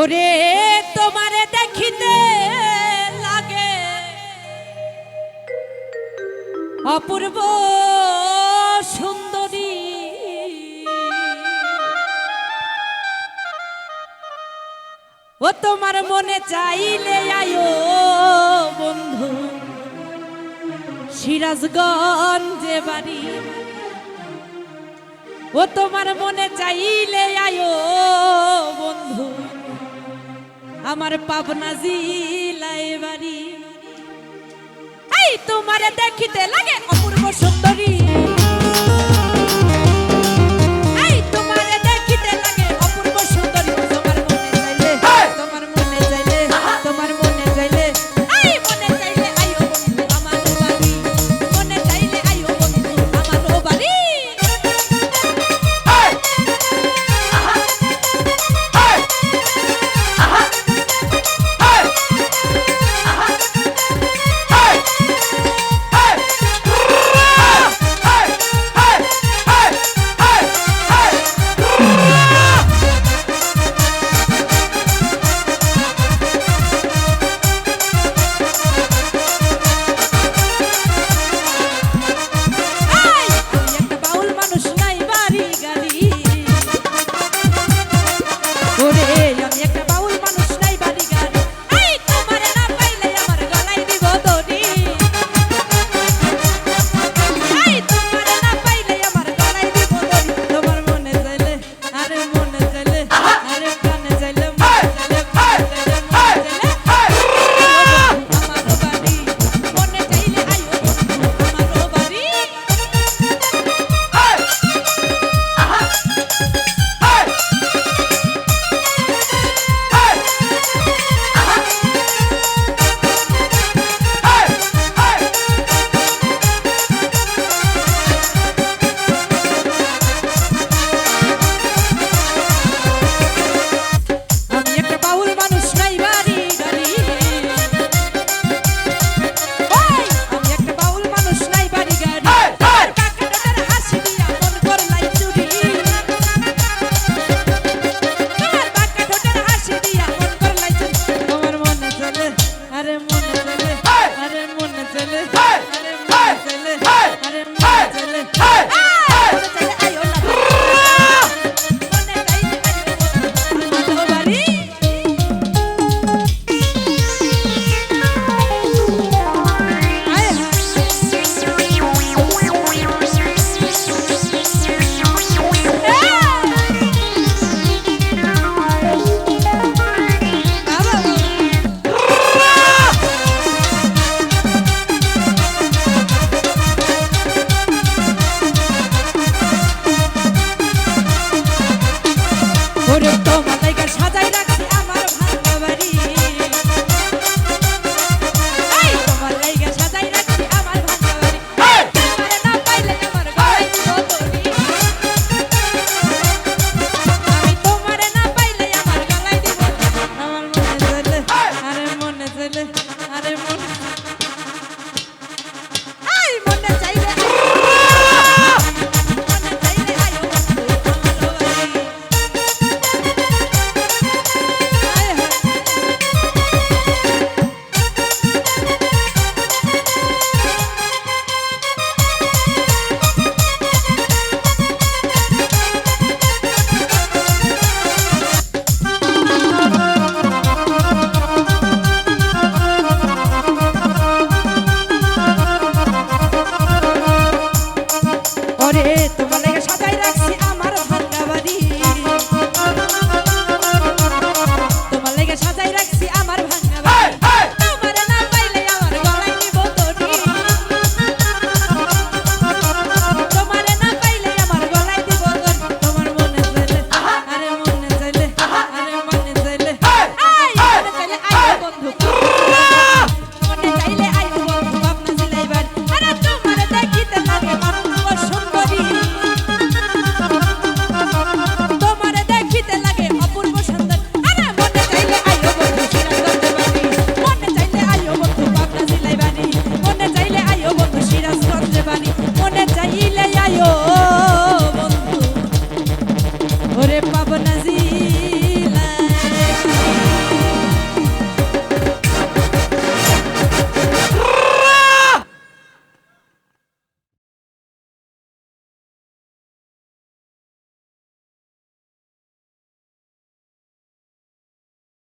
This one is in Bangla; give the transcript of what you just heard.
ওরে তোমারে দেখিতে লাগে অপূর্ব সুন্দরী, ও তোমার মনে চাইলে আয়ো বন্ধু সিরাজগঞ্জে বাড়ি। ও তোমার মনে চাইলে আয়ো বন্ধু আমার পাবনা জিলায় বাড়ি। এই তোমারে দেখিতে লাগে অপূর্ব সুন্দরী, এই তোমারে দেখিতে লাগে অপূর্ব সুন্দরী। তোমার মনে চাইলে, তোমার মনে চাইলে, তোমার মনে চাইলে, এই মনে চাইলে আয়ো বন্ধু আমার বাড়ি, মনে চাইলে আয়ো বন্ধু আমার বাড়ি। ওরে